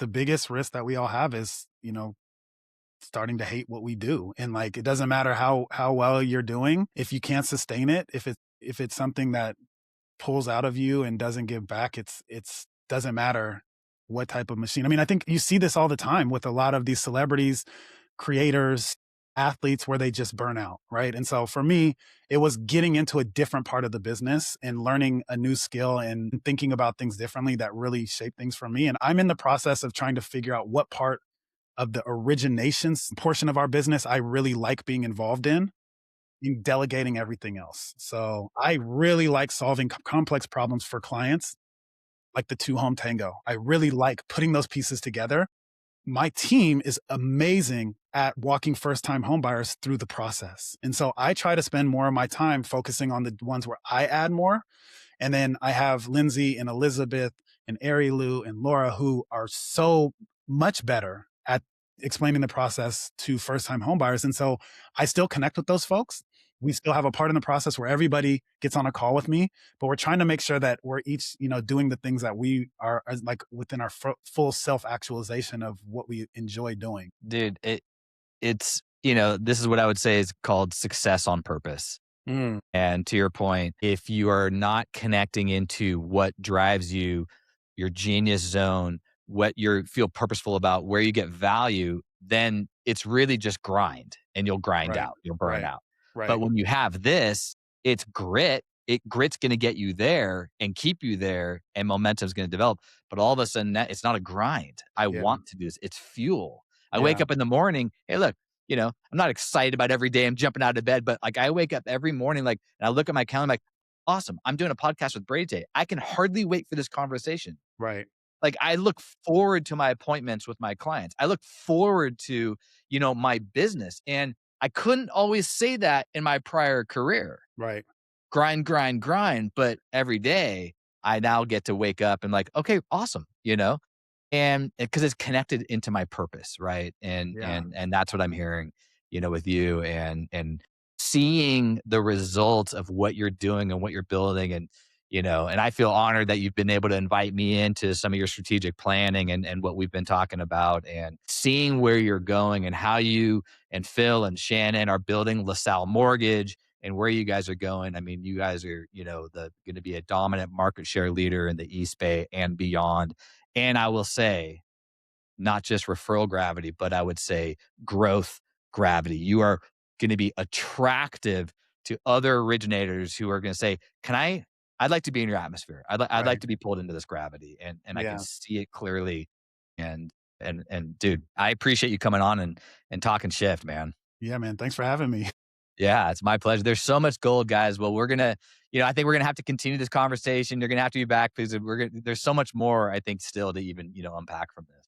the biggest risk that we all have is, starting to hate what we do. And like, it doesn't matter how well you're doing. If you can't sustain it, if it's something that pulls out of you and doesn't give back, it's doesn't matter what type of machine. I mean, I think you see this all the time with a lot of these celebrities, creators, athletes where they just burn out, right? And so for me, it was getting into a different part of the business and learning a new skill and thinking about things differently that really shaped things for me. And I'm in the process of trying to figure out what part of the originations portion of our business I really like being involved in delegating everything else. So I really like solving complex problems for clients, like the two home tango. I really like putting those pieces together. My team is amazing at walking first time homebuyers through the process. And so I try to spend more of my time focusing on the ones where I add more. And then I have Lindsay and Elizabeth and Ari Lou and Laura who are so much better at explaining the process to first time homebuyers. And so I still connect with those folks. We still have a part in the process where everybody gets on a call with me, but we're trying to make sure that we're each, doing the things that we are like within our full self actualization of what we enjoy doing. Dude, it's this is what I would say is called success on purpose. Mm, And to your point, if you are not connecting into what drives you, your genius zone, what you feel purposeful about, where you get value, then it's really just grind and you'll grind right, out, you'll burn right, out. But right. when you have this, it's grit. Grit's going to get you there and keep you there, and momentum's going to develop. But all of a sudden, it's not a grind. I Yeah, want to do this. It's fuel. I wake yeah, up in the morning. Hey, look, I'm not excited about every day I'm jumping out of bed, but like I wake up every morning, like, and I look at my calendar, like, awesome. I'm doing a podcast with Brady today. I can hardly wait for this conversation. right. Like I look forward to my appointments with my clients. I look forward to, my business. And I couldn't always say that in my prior career. Right. Grind, grind, grind. But every day I now get to wake up and like, okay, awesome, and because it's connected into my purpose, right? And Yeah. and that's what I'm hearing, with you and seeing the results of what you're doing and what you're building and I feel honored that you've been able to invite me into some of your strategic planning and what we've been talking about and seeing where you're going and how you and Phil and Shannon are building LaSalle Mortgage and where you guys are going. I mean, you guys are, the going to be a dominant market share leader in the East Bay and beyond. And I will say, not just referral gravity, but I would say growth gravity. You are going to be attractive to other originators who are going to say, I'd like to be in your atmosphere. I'd like Right. to be pulled into this gravity. And I can Yeah. see it clearly. And, and dude, I appreciate you coming on and talking shift, man. Yeah, man. Thanks for having me. Yeah, it's my pleasure. There's so much gold, guys. Well, I think we're gonna have to continue this conversation. You're gonna have to be back because there's so much more, I think, still to even, unpack from this.